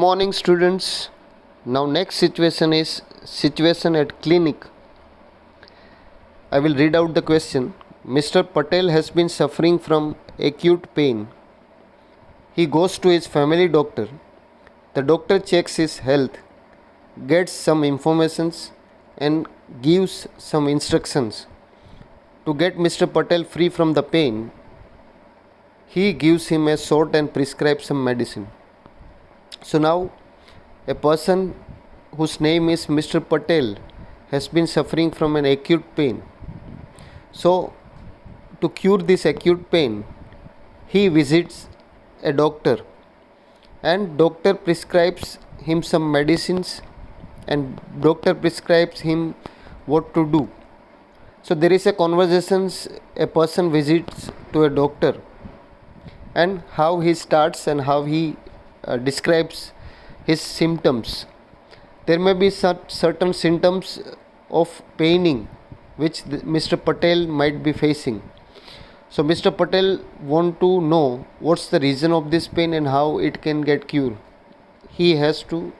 Morning students. Now next situation is situation at clinic. I will read out the question. Mr. Patel has been suffering from acute pain. He goes to his family doctor. The doctor checks his health, gets some informations and gives some instructions to get Mr. Patel free from the pain. He gives him a short and prescribes some medicine. So now a person whose name is Mr. Patel has been suffering from an acute pain. So to cure this acute pain, he visits a doctor and doctor prescribes him some medicines and doctor prescribes him what to do. So there is a conversations, a person visits to a doctor and how he starts and how he describes his symptoms. There may be certain symptoms of paining which Mr. Patel might be facing. So Mr. Patel want to know what's the reason of this pain and how it can get cured. He has to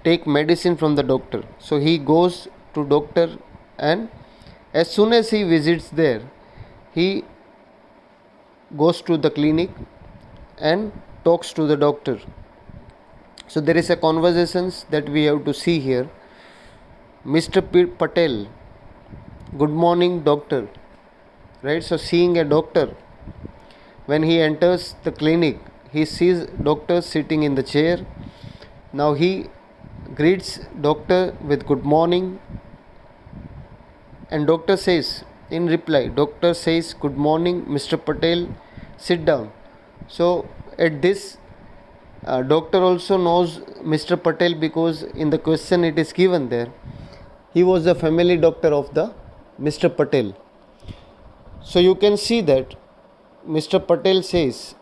take medicine from the doctor. So he goes to doctor and as soon as he visits there, he goes to the clinic and talks to the doctor. So there is a conversations that we have to see here. Mr. Patel, good morning doctor. Right, so seeing a doctor, when he enters the clinic, he sees doctor sitting in the chair. Now he greets doctor with good morning and doctor says, in reply, doctor says, good morning Mr. Patel, sit down. So at this, doctor also knows Mr. Patel because in the question it is given there. He was the family doctor of the Mr. Patel. So you can see that Mr. Patel says,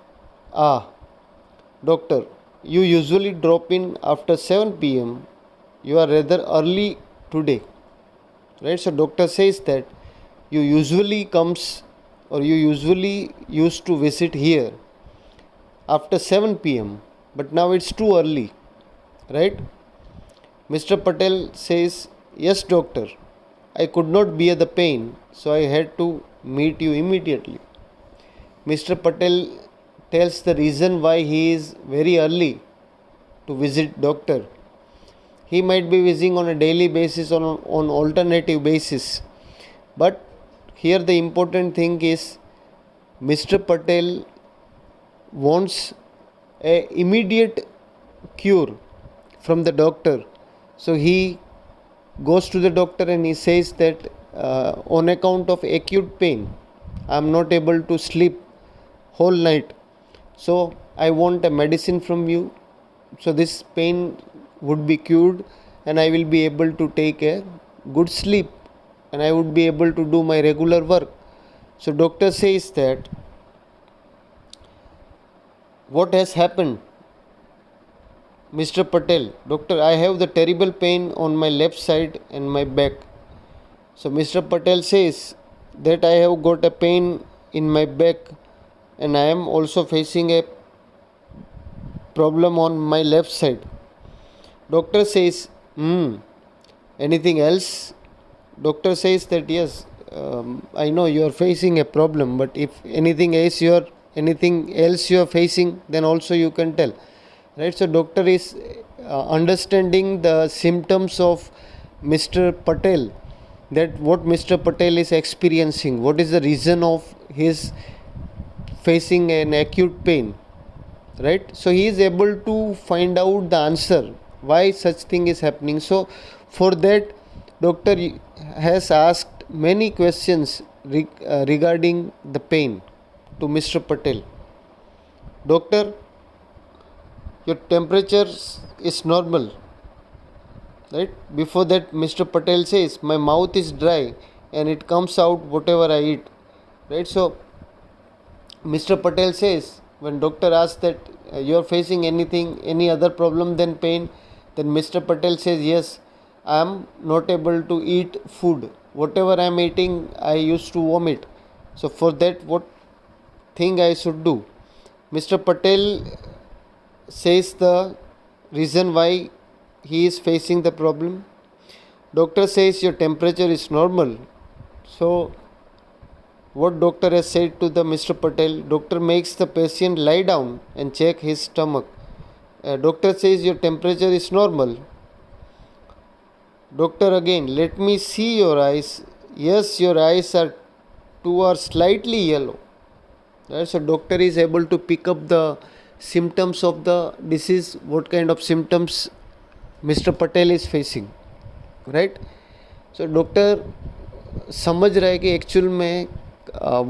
doctor, you usually drop in after 7 p.m. You are rather early today. Right? So doctor says that you usually comes or you usually used to visit here after 7 p.m. But now it's too early. Right? Mr. Patel says, yes doctor, I could not bear the pain, so I had to meet you immediately. Mr. Patel tells the reason why he is very early to visit doctor. He might be visiting on a daily basis or on alternative basis. But here the important thing is Mr. Patel wants a immediate cure from the doctor. So he goes to the doctor and he says that on account of acute pain, I am not able to sleep whole night. So I want a medicine from you. So this pain would be cured and I will be able to take a good sleep and I would be able to do my regular work. So doctor says that what has happened? Mr. Patel, doctor, I have the terrible pain on my left side and my back. So Mr. Patel says that I have got a pain in my back and I am also facing a problem on my left side. Doctor says, anything else? Doctor says that yes, I know you are facing a problem, but if anything else you are facing, then also you can tell. Right? So doctor is understanding the symptoms of Mr. Patel, that what Mr. Patel is experiencing, what is the reason of his facing an acute pain. Right? So he is able to find out the answer why such thing is happening. So for that, doctor has asked many questions regarding the pain to Mr. Patel. Doctor, your temperature is normal. Right? Before that, Mr. Patel says, my mouth is dry and it comes out whatever I eat. Right? So Mr. Patel says, when doctor asks that you are facing any other problem than pain, then Mr. Patel says, yes, I am not able to eat food. Whatever I am eating, I used to vomit. So for that, what thing I should do? Mr. Patel says the reason why he is facing the problem. Doctor says your temperature is normal. So what doctor has said to the Mr. Patel, doctor makes the patient lie down and check his stomach. Doctor says your temperature is normal. Doctor again, let me see your eyes. Yes, your eyes are two are slightly yellow. Right? So doctor is able to pick up the symptoms of the disease, what kind of symptoms Mr. Patel is facing. Right? So doctor समझ रहा है कि actual में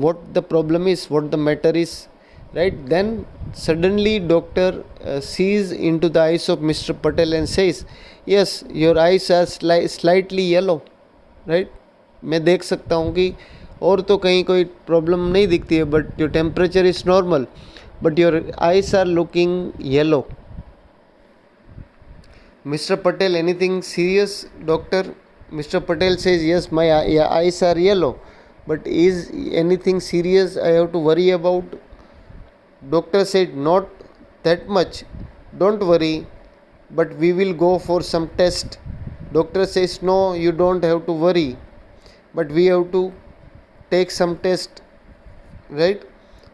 what the problem is, what the matter is, right? Then suddenly doctor sees into the eyes of Mr. Patel and says, yes, your eyes are slightly yellow, right? मैं देख सकता हूँ कि और तो कहीं कोई प्रॉब्लम नहीं दिखती है, but your temperature is normal, but your eyes are looking yellow. Mr. Patel, anything serious, doctor? Mr. Patel says, yes, my eyes are yellow, but is anything serious I have to worry about? Doctor said, not that much, don't worry, but we will go for some test. Doctor says, no, you don't have to worry, but we have to take some test, right?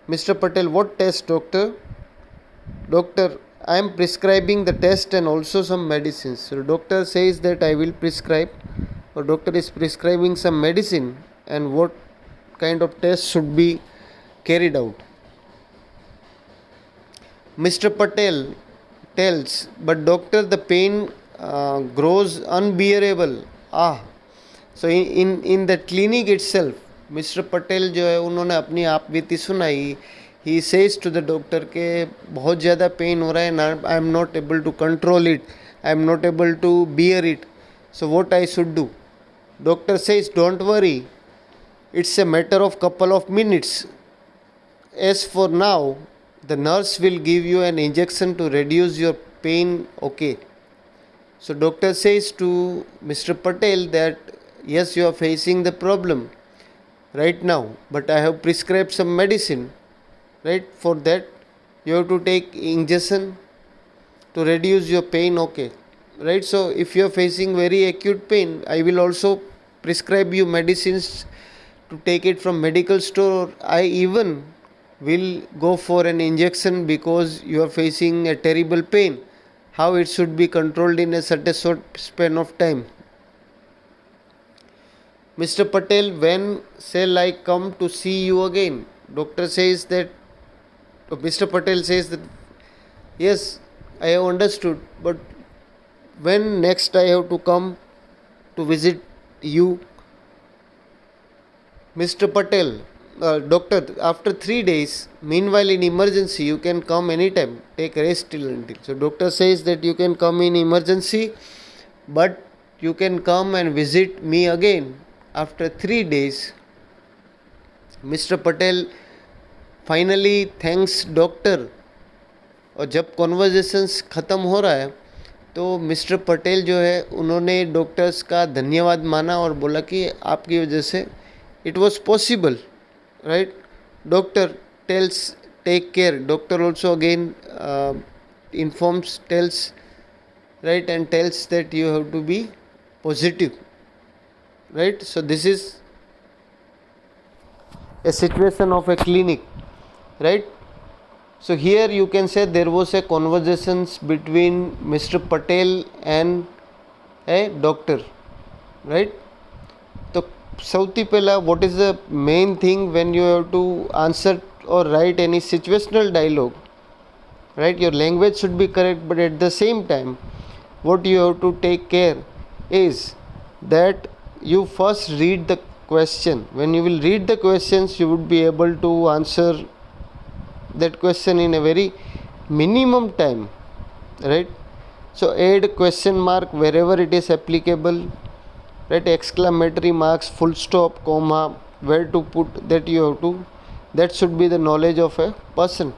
Mr. Patel, what test, doctor? Doctor, I am prescribing the test and also some medicines. So doctor says that I will prescribe, or doctor is prescribing some medicine, and what kind of test should be carried out. Mr. Patel tells, but doctor, the pain grows unbearable. So in the clinic itself, Mr. Patel जो है उन्होंने अपनी आप बीती सुनाई. He says to the doctor के बहुत ज़्यादा पेन हो रहा है, I am not able to control it, I am not able to bear it. So what I should do? Doctor says, don't worry, it's a matter of couple of minutes. As for now, the nurse will give you an injection to reduce your pain, okay? So doctor says to Mr. Patel that yes, you are facing the problem right now, but I have prescribed some medicine, right? For that you have to take injection to reduce your pain, okay? Right? So if you are facing very acute pain, I will also prescribe you medicines to take it from medical store. I even will go for an injection because you are facing a terrible pain. How it should be controlled in a certain short span of time. Mr. Patel, when shall I come to see you again? Doctor says that, Mr. Patel says that, yes, I have understood, but when next I have to come to visit you? Mr. Patel, doctor, after 3 days, meanwhile in emergency, you can come anytime, take rest till until. So doctor says that you can come in emergency, but you can come and visit me again after 3 days. Mr. Patel finally thanks doctor. और जब conversations ख़त्म हो रहा है तो mister Patel जो है उन्होंने डॉक्टर्स का धन्यवाद माना और बोला कि आपकी वजह से it was possible, right? Doctor tells take care. Doctor also again informs, tells, right, and tells that you have to be positive, right? So this is a situation of a clinic, right? So here you can say there was a conversations between Mr. Patel and a doctor, right? So સૌથી પહેલા what is the main thing when you have to answer or write any situational dialogue, right? Your language should be correct, but at the same time what you have to take care is that you first read the question. When you will read the questions, you would be able to answer that question in a very minimum time, right? So add question mark wherever it is applicable, right? Exclamatory marks, full stop, comma, where to put that you have to, that should be the knowledge of a person,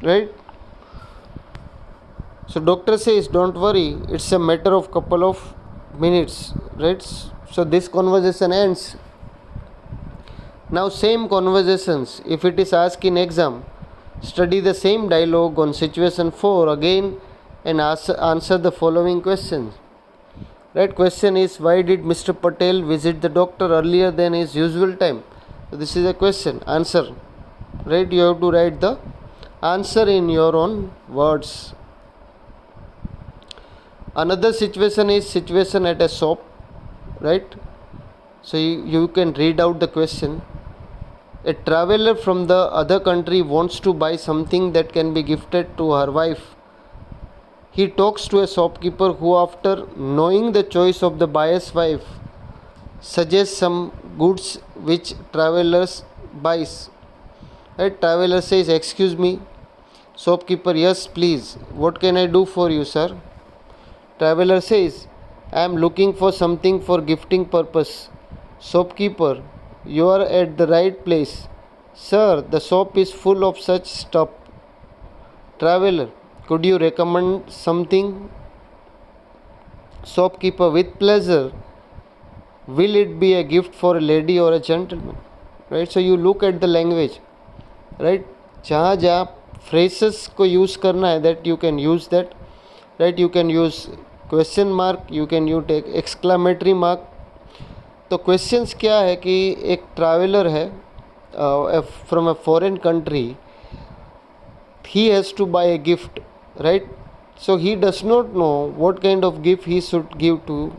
right? So doctor says don't worry, it's a matter of couple of minutes, right? So this conversation ends. Now same conversations, if it is asked in exam, study the same dialogue on situation 4. Again and answer the following questions. Right, question is, why did Mr. Patel visit the doctor earlier than his usual time? So this is a question. Answer. Right, you have to write the answer in your own words. Another situation is situation at a shop. Right, so you can read out the question. A traveler from the other country wants to buy something that can be gifted to her wife. He talks to a shopkeeper who, after knowing the choice of the buyer's wife, suggests some goods which travelers buys. Right, traveler says, "Excuse me." Shopkeeper, "Yes, please. What can I do for you, sir?" Traveler says, "I am looking for something for gifting purpose." Shopkeeper, "You are at the right place. Sir, the shop is full of such stuff." Traveler, "Could you recommend something?" Shopkeeper, "With pleasure. Will it be a gift for a lady or a gentleman?" Right, so you look at the language. Right, जहाँ जहाँ phrases को use करना है, that you can use that. Right, you can use question mark, you can use exclamatory mark. तो questions क्या है कि एक traveler है from a foreign country, he has to buy a gift, right? So he does not know what kind of gift he should give to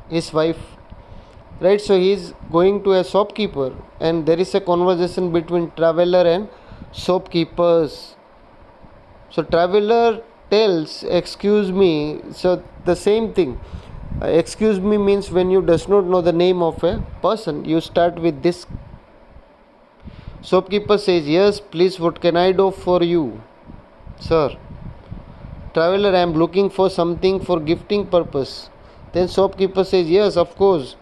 his wife, right? So he is going to a shopkeeper, and there is a conversation between traveler and shopkeepers. So traveler tells, "Excuse me." So the same thing. Excuse me means when you does not know the name of a person, you start with this. Shopkeeper says, "Yes, please, what can I do for you, sir?" Traveler, "I am looking for something for gifting purpose." Then shopkeeper says, "Yes, of course.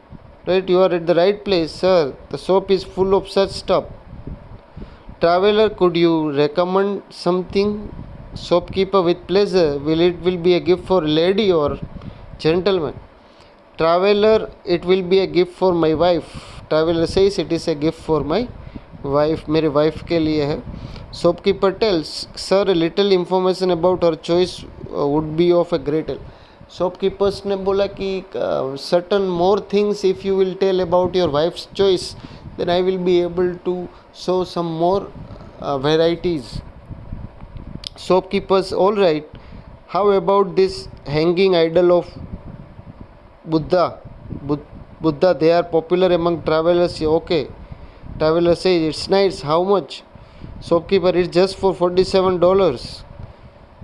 Right, you are at the right place, sir. The shop is full of such stuff." Traveler, "Could you recommend something?" Shopkeeper, "With pleasure. Will be a gift for lady or gentleman?" Traveler, "It will be a gift for my wife." Traveler says, "It is a gift for my wife. मेरे wife के लिए है." Shopkeeper tells, "Sir, a little information about her choice would be of a great help." Shopkeepers ने बोला कि certain more things if you will tell about your wife's choice, then I will be able to show some more varieties. Shopkeepers, "All right. How about this hanging idol of Buddha? Buddha, they are popular among travelers." Okay. Traveler says, "It's nice. How much?" Shopkeeper, "It's just for $47.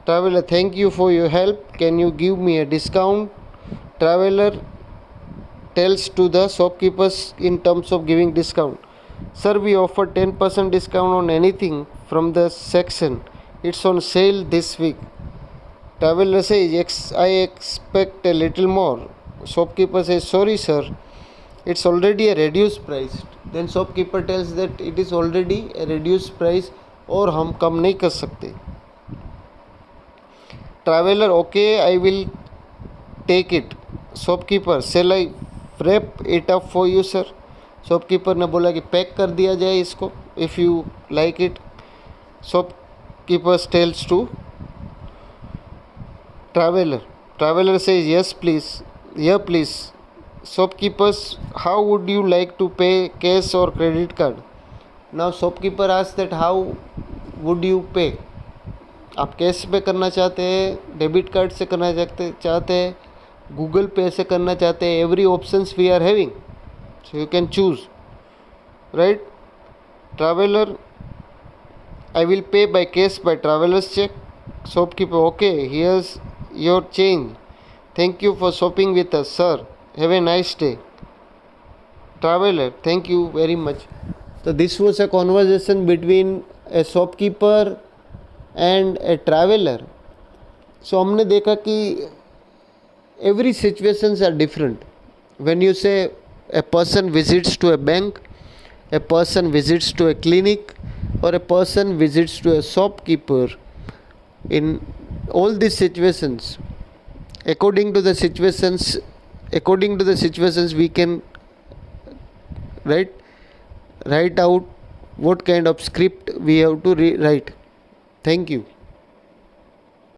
Traveler, "Thank you for your help. Can you give me a discount?" Traveler tells to the shopkeepers in terms of giving discount. "Sir, we offer 10% discount on anything from the section. It's on sale this week." Traveler says, "I expect a little more." Shopkeeper says, "Sorry, sir. It's already a reduced price." Then shopkeeper tells that it is already a reduced price और हम कम नहीं कर सकते. Traveler, "Okay, I will take it." Shopkeeper, "Shall I wrap it up for you, sir?" Shopkeeper ने बोला कि pack कर दिया जाए इसको, if you like it. Shopkeeper tells to traveler. Traveler says, "Yes, please. Yeah, please." Shopkeepers, "How would you like to pay, cash or credit card?" Now shopkeeper asks that how would you pay? आप cash पे करना चाहते हैं, debit card से करना चाहते हैं, Google पे से करना चाहते हैं. Every options we are having, so you can choose. Right. Traveller, "I will pay by cash by traveler's check." Shopkeeper, "Okay, here's your change. Thank you for shopping with us, sir. Have a nice day." Traveler, "Thank you very much." So this was a conversation between a shopkeeper and a traveler. So हमने देखा कि every situations are different. When you say a person visits to a bank, a person visits to a clinic, or a person visits to a shopkeeper, in all these situations, according to the situations we can write out what kind of script we have to write. Thank you.